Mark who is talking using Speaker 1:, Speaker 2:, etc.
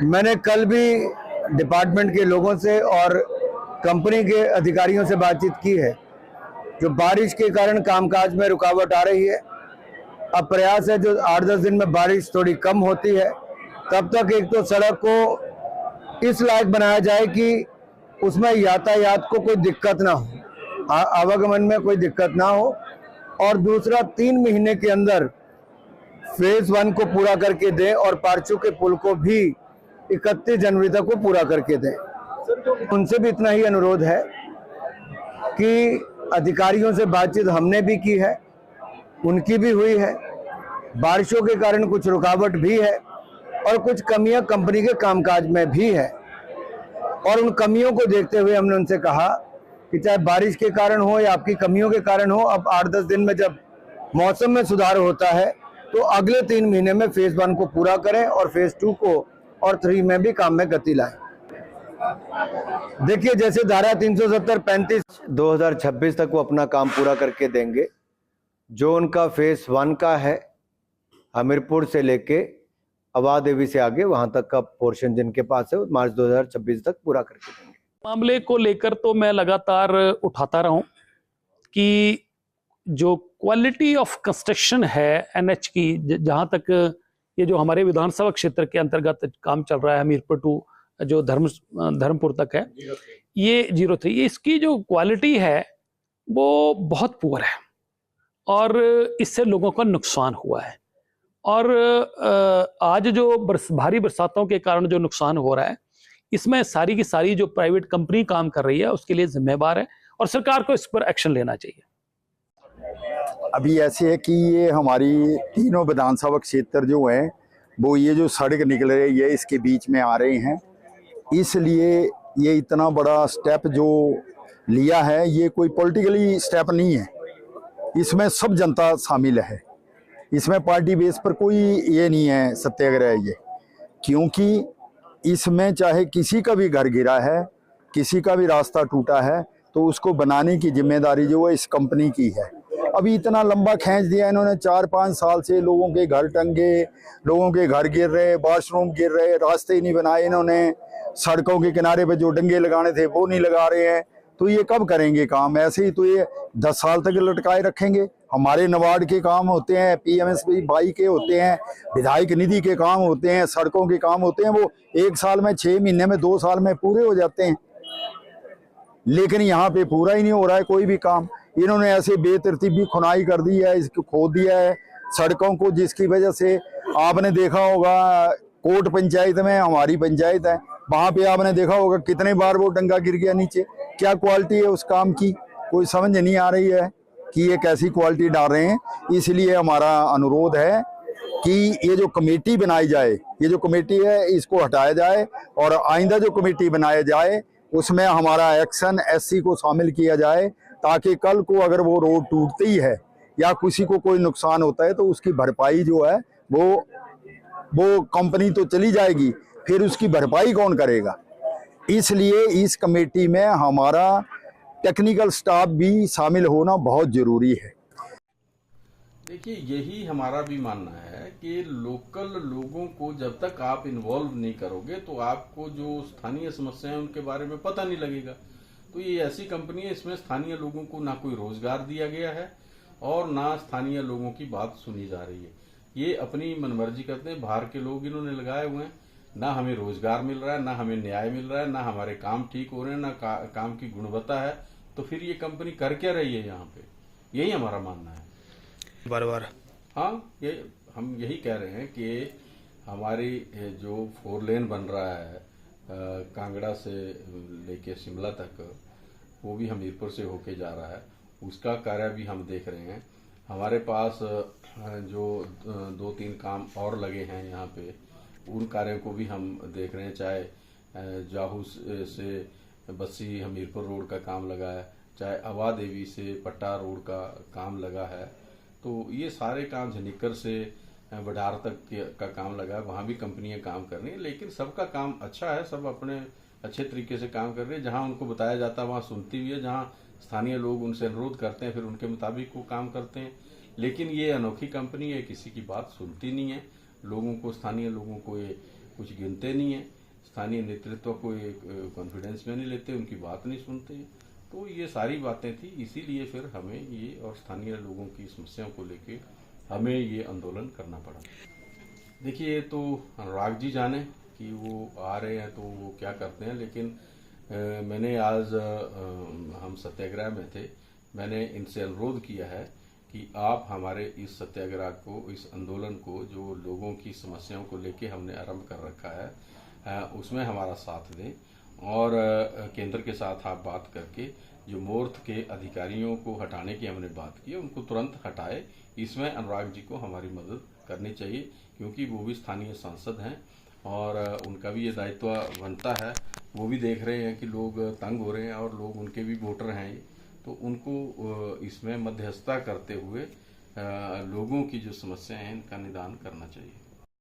Speaker 1: मैंने कल भी डिपार्टमेंट के लोगों से और कंपनी के अधिकारियों से बातचीत की है। जो बारिश के कारण कामकाज में रुकावट आ रही है, अब प्रयास है जो 8-10 दिन में बारिश थोड़ी कम होती है तब तक एक तो सड़क को इस लायक बनाया जाए कि उसमें यातायात को कोई दिक्कत ना हो, आवागमन में कोई दिक्कत ना हो, और दूसरा 3 महीने के अंदर फेज 1 को पूरा करके दें और पारचू के पुल को भी 31 जनवरी तक को पूरा करके दें। उनसे भी इतना ही अनुरोध है कि अधिकारियों से बातचीत हमने भी की है, उनकी भी हुई है। बारिशों के कारण कुछ रुकावट भी है और कुछ कमियां कंपनी के कामकाज में भी है, और उन कमियों को देखते हुए हमने उनसे कहा कि चाहे बारिश के कारण हो या आपकी कमियों के कारण हो, अब 8-10 दिन में जब मौसम में सुधार होता है तो अगले 3 महीने में फेज 1 को पूरा करें और फेज 2 को और 3 में भी काम में गति लाएं। देखिए, जैसे धारा 370-35 2026 तक वो अपना काम पूरा करके देंगे। जो उनका फेज 1 का है, हमीरपुर से लेके अवा देवी से आगे वहां तक का पोर्शन जिनके पास है, मार्च 2026 तक पूरा करके देंगे।
Speaker 2: मामले को लेकर तो मैं लगातार उठाता रहा हूं कि जो क्वालिटी ऑफ कंस्ट्रक्शन है एनएच की, जहां तक ये जो हमारे विधानसभा क्षेत्र के अंतर्गत काम चल रहा है, हमीरपुर टू जो धर्मपुर तक है, ये 03, इसकी जो क्वालिटी है वो बहुत पुअर है और इससे लोगों का नुकसान हुआ है। और आज जो भारी बरसातों के कारण जो नुकसान हो रहा है, इसमें सारी की सारी जो प्राइवेट कंपनी काम कर रही है उसके लिए जिम्मेवार है और सरकार को इस पर एक्शन लेना चाहिए।
Speaker 3: अभी ऐसे है कि ये हमारी तीनों विधानसभा क्षेत्र जो हैं वो ये जो सड़क निकल रही है इसके बीच में आ रहे हैं, इसलिए ये इतना बड़ा स्टेप जो लिया है ये कोई पॉलिटिकली स्टेप नहीं है, इसमें सब जनता शामिल है, इसमें पार्टी बेस पर कोई ये नहीं है सत्याग्रह ये, क्योंकि इसमें चाहे किसी का भी घर गिरा है, किसी का भी रास्ता टूटा है तो उसको बनाने की जिम्मेदारी जो है इस कंपनी की है। अभी इतना लंबा खींच दिया इन्होंने, 4-5 साल से लोगों के घर टंगे, लोगों के घर गिर रहे, वॉशरूम गिर रहे, रास्ते नहीं बनाए इन्होंने, सड़कों के किनारे पे जो डंगे लगाने थे वो नहीं लगा रहे हैं, तो ये कब करेंगे काम? ऐसे ही तो ये 10 साल तक लटकाए रखेंगे। हमारे नबार्ड के काम होते हैं, PMSBY के होते हैं, विधायक निधि के काम होते हैं, सड़कों के काम होते हैं, वो 1 साल में, 6 महीने में, 2 साल में पूरे हो जाते हैं, लेकिन यहाँ पे पूरा ही नहीं हो रहा है कोई भी काम। इन्होंने ऐसे बेतरतीबी खुनाई कर दी है, इसको खोद दिया है सड़कों को, जिसकी वजह से आपने देखा होगा कोट पंचायत में, हमारी पंचायत है, वहां पे आपने देखा होगा कितने बार वो डंगा गिर गया नीचे। क्या क्वालिटी है उस काम की, कोई समझ नहीं आ रही है कि ये कैसी क्वालिटी डाल रहे हैं। इसलिए हमारा अनुरोध है कि ये जो कमेटी बनाई जाए, ये जो कमेटी है इसको हटाया जाए और आइंदा जो कमेटी बनाया जाए उसमें हमारा एक्शन SC को शामिल किया जाए, ताकि कल को अगर वो रोड टूटती है या किसी को कोई नुकसान होता है तो उसकी भरपाई जो है वो कंपनी तो चली जाएगी, फिर उसकी भरपाई कौन करेगा। इसलिए इस कमेटी में हमारा टेक्निकल स्टाफ भी शामिल होना बहुत जरूरी है।
Speaker 4: देखिए, यही हमारा भी मानना है कि लोकल लोगों को जब तक आप इन्वॉल्व नहीं करोगे तो आपको जो स्थानीय समस्याएं उनके बारे में पता नहीं लगेगा। तो ये ऐसी कंपनी है, इसमें स्थानीय लोगों को ना कोई रोजगार दिया गया है और ना स्थानीय लोगों की बात सुनी जा रही है। ये अपनी मनमर्जी करते हैं, बाहर के लोग इन्होंने लगाए हुए हैं, ना हमें रोजगार मिल रहा है, ना हमें न्याय मिल रहा है, ना हमारे काम ठीक हो रहे हैं, ना काम की गुणवत्ता है, तो फिर ये कंपनी कर क्या रही है यहाँ पे? यही हमारा मानना है
Speaker 5: बार-बार।
Speaker 4: हाँ, ये हम यही कह रहे हैं कि हमारी जो 4 लेन बन रहा है कांगड़ा से लेके शिमला तक, वो भी हमीरपुर से होके जा रहा है, उसका कार्य भी हम देख रहे हैं। हमारे पास जो 2-3 काम और लगे हैं यहाँ पे, उन कार्यों को भी हम देख रहे हैं। चाहे जाहू से बस्सी हमीरपुर रोड का काम लगा है, चाहे अवा देवी से पट्टा रोड का काम लगा है, तो ये सारे काम झनिक्कर से बडार तक का काम लगा है, वहाँ भी कंपनियां काम कर रही हैं, लेकिन सबका काम अच्छा है, सब अपने अच्छे तरीके से काम कर रहे हैं। जहाँ उनको बताया जाता है वहाँ सुनती भी है, जहाँ स्थानीय लोग उनसे अनुरोध करते हैं फिर उनके मुताबिक वो काम करते हैं। लेकिन ये अनोखी कंपनी है, किसी की बात सुनती नहीं है, लोगों को, स्थानीय लोगों को ये कुछ गिनते नहीं है, स्थानीय नेतृत्व को एक कॉन्फिडेंस में नहीं लेते, उनकी बात नहीं सुनते। तो ये सारी बातें थी, इसीलिए फिर हमें ये और स्थानीय लोगों की समस्याओं को लेके हमें ये आंदोलन करना पड़ा। देखिए, ये तो अनुराग जी जाने कि वो आ रहे हैं तो वो क्या करते हैं, लेकिन मैंने आज हम सत्याग्रह में थे, मैंने इनसे अनुरोध किया है कि आप हमारे इस सत्याग्रह को, इस आंदोलन को, जो लोगों की समस्याओं को लेके हमने आरंभ कर रखा है, उसमें हमारा साथ दें और केंद्र के साथ आप बात करके जो मोर्थ के अधिकारियों को हटाने की हमने बात की है उनको तुरंत हटाए। इसमें अनुराग जी को हमारी मदद करनी चाहिए, क्योंकि वो भी स्थानीय सांसद हैं और उनका भी ये दायित्व बनता है। वो भी देख रहे हैं कि लोग तंग हो रहे हैं और लोग उनके भी वोटर हैं ये, तो उनको इसमें मध्यस्थता करते हुए लोगों की जो समस्याएं हैं इनका निदान करना चाहिए।